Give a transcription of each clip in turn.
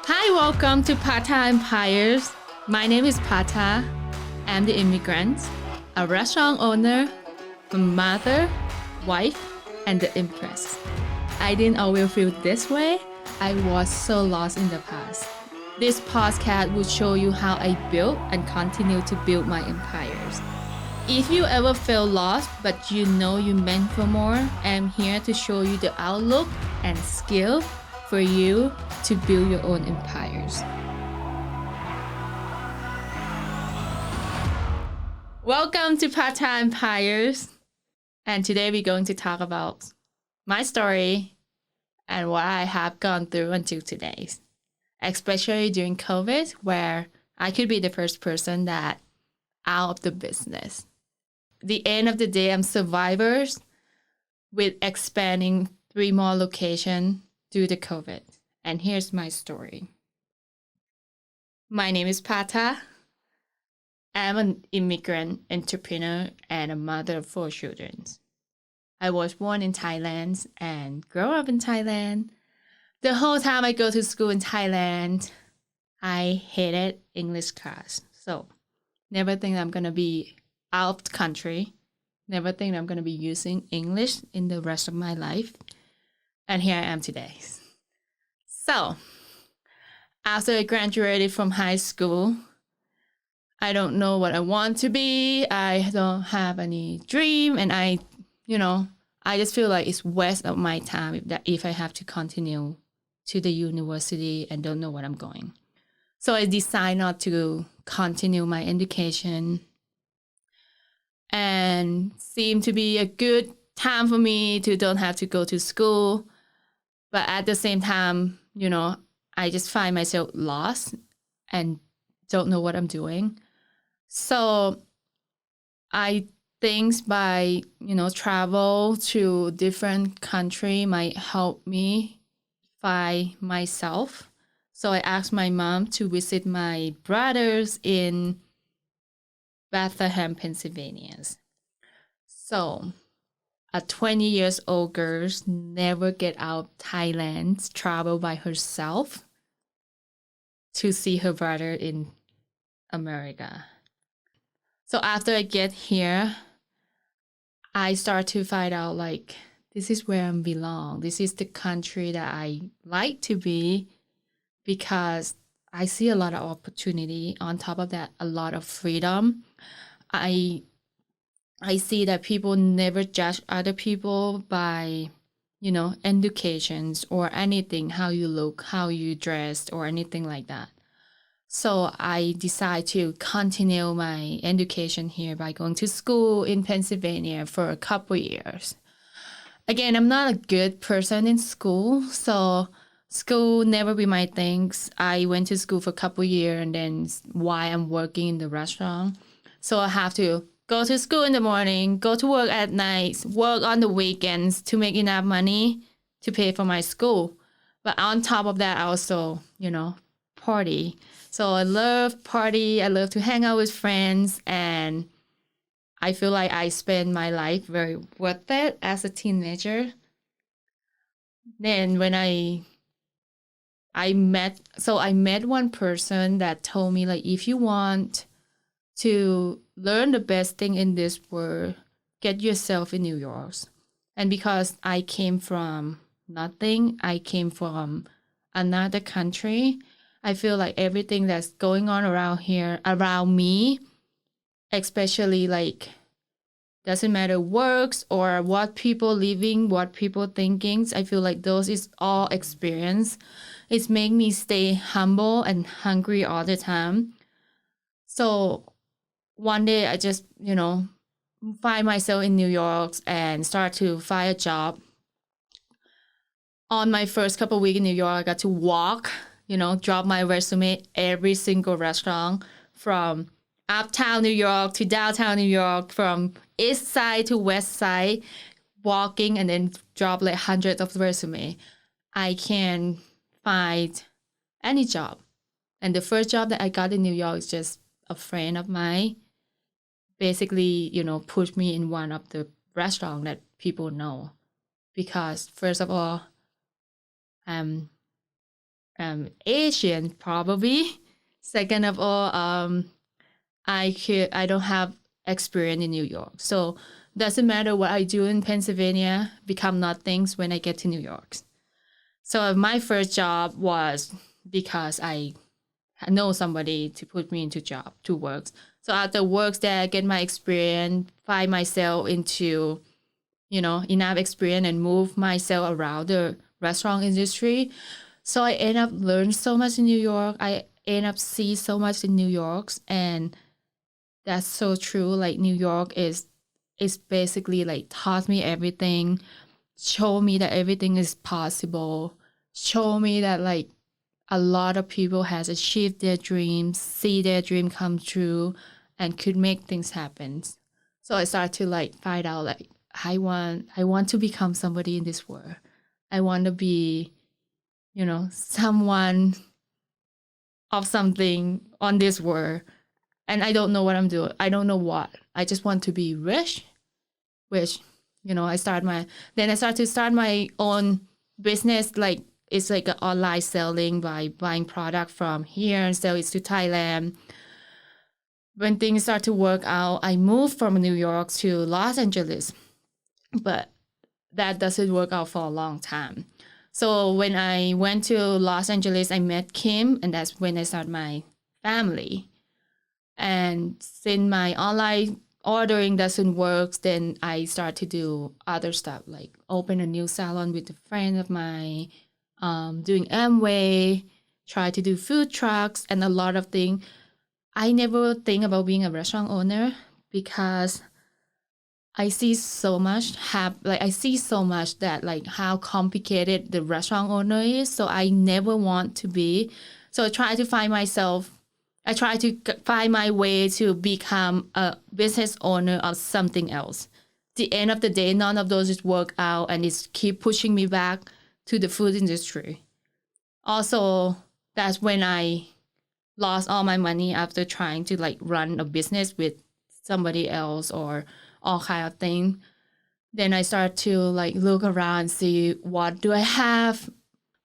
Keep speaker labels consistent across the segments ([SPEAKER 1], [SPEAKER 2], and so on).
[SPEAKER 1] Hi, welcome to Patta Empires. My name is Patta. I'm the immigrant, a restaurant owner, a mother, wife, and the empress. I didn't always feel this way. I was so lost in the past. This podcast will show you how I built and continue to build my empires. If you ever feel lost but you know you meant for more, I'm here to show you the outlook and skill for you to build your own empires. Welcome to Patta Empires. And today we're going to talk about my story and what I have gone through until today, especially during COVID, where I could be the first person that out of the business. The end of the day, I'm survivors with expanding 3 more locations due to COVID. And here's my story. My name is Patta. I'm an immigrant entrepreneur and a mother of 4 children. I was born in Thailand and grew up in Thailand. The whole time I go to school in Thailand, I hated English class. So never think I'm going to be out of the country. Never think I'm going to be using English in the rest of my life. And here I am today. So after I graduated from high school, I don't know what I want to be. I don't have any dream. And I just feel like it's waste of my time if I have to continue to the university and don't know what I'm going. So I decided not to continue my education, and seemed to be a good time for me to don't have to go to school. But at the same time, I just find myself lost and don't know what I'm doing. So I think by, travel to different country might help me find myself. So I asked my mom to visit my brothers in Bethlehem, Pennsylvania. So a 20 years old girl never get out of Thailand, travel by herself to see her brother in America. So after I get here, I start to find out this is where I belong. This is the country that I like to be because I see a lot of opportunity. On top of that, a lot of freedom. I see that people never judge other people by, educations or anything, how you look, how you dress, or anything like that. So I decide to continue my education here by going to school in Pennsylvania for a couple years. Again, I'm not a good person in school, so school never be my things. I went to school for a couple years, and then while I'm working in the restaurant, so I have to go to school in the morning, go to work at night, work on the weekends to make enough money to pay for my school. But on top of that, I also, party. So I love party. I love to hang out with friends, and I feel like I spend my life very worth it as a teenager. Then when I met one person that told me if you want to learn the best thing in this world, get yourself in New York. And because I came from nothing, I came from another country, I feel like everything that's going on around me, especially doesn't matter works or what people living, what people thinking, I feel like those is all experience. It's make me stay humble and hungry all the time. So one day I just, find myself in New York and start to find a job. On my first couple of weeks in New York, I got to walk, drop my resume every single restaurant from uptown New York to downtown New York, from east side to west side, walking and then drop hundreds of resume. I can find any job. And the first job that I got in New York is just a friend of mine basically, pushed me in one of the restaurants that people know. Because first of all, Asian probably. Second of all, I don't have experience in New York, so doesn't matter what I do in Pennsylvania, become nothings when I get to New York. So my first job was because I know somebody to put me into job to work. So after works there, I get my experience, find myself into, enough experience and move myself around the restaurant industry. So I end up learn so much in New York. I end up see so much in New York, and that's so true. Like New York is basically like taught me everything, show me that everything is possible, show me that like a lot of people has achieved their dreams, see their dream come true, and could make things happen. So I started to like find out like I want to become somebody in this world. I want to be, someone of something on this world. And I don't know what I'm doing. I don't know what. I just want to be rich, which, I started to start my own business. Like it's like an online selling by buying product from here and sell it to Thailand. When things start to work out, I moved from New York to Los Angeles, but that doesn't work out for a long time. So when I went to Los Angeles, I met Kim, and that's when I started my family. And since my online ordering doesn't work, then I start to do other stuff, like open a new salon with a friend of mine, doing Amway, try to do food trucks and a lot of things. I never think about being a restaurant owner because I see so much that like how complicated the restaurant owner is. So I never want to be. So I try to find my way to become a business owner of something else. At the end of the day, none of those just work out, and it's keep pushing me back to the food industry. Also, that's when I lost all my money after trying to like run a business with somebody else or all kind of thing. Then I start to like look around and see what do I have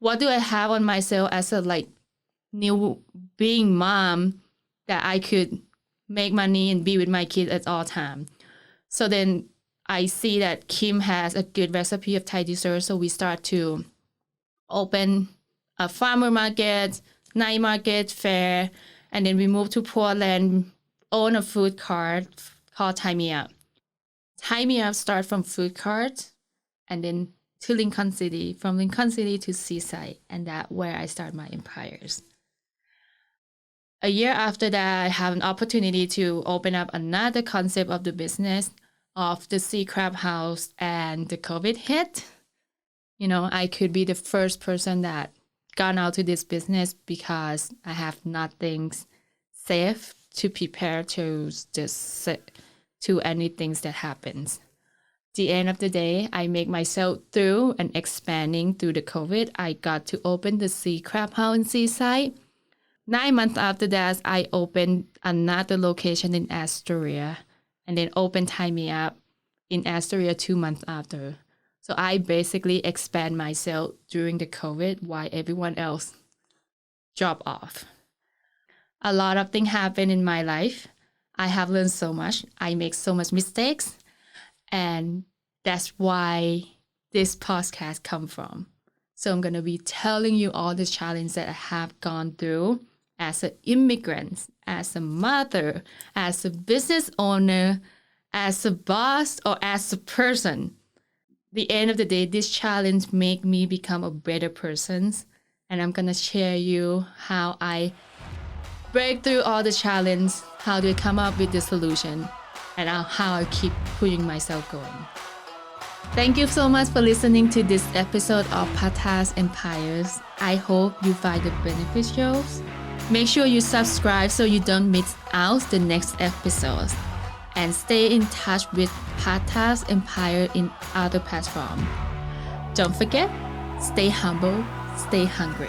[SPEAKER 1] on myself as a like new being mom that I could make money and be with my kids at all time. So then I see that Kim has a good recipe of Thai dessert. So we start to open a farmer market, night market, fair, and then we moved to Portland, own a food cart called Tie Me Up. Tie Me Up start from food cart and then to Lincoln City, from Lincoln City to Seaside, and that's where I start my empires. A year after that, I have an opportunity to open up another concept of the business of the Sea Crab House, and the COVID hit. I could be the first person that gone out to this business because I have nothing safe to prepare to just to anything that happens. The end of the day, I make myself through and expanding through the COVID. I got to open the Sea Crab House in Seaside. 9 months after that, I opened another location in Astoria, and then opened Tie Me Up in Astoria 2 months after. So I basically expand myself during the COVID while everyone else drop off. A lot of things happen in my life. I have learned so much. I make so much mistakes. And that's why this podcast come from. So I'm going to be telling you all the challenges that I have gone through as an immigrant, as a mother, as a business owner, as a boss, or as a person. The end of the day, this challenge make me become a better person. And I'm going to share you how I break through all the challenge, how do I come up with the solution, and how I keep pushing myself going. Thank you so much for listening to this episode of Patta's Empires. I hope you find it beneficial. Make sure you subscribe so you don't miss out the next episodes. And stay in touch with Patta's Empire in other platforms. Don't forget, stay humble, stay hungry.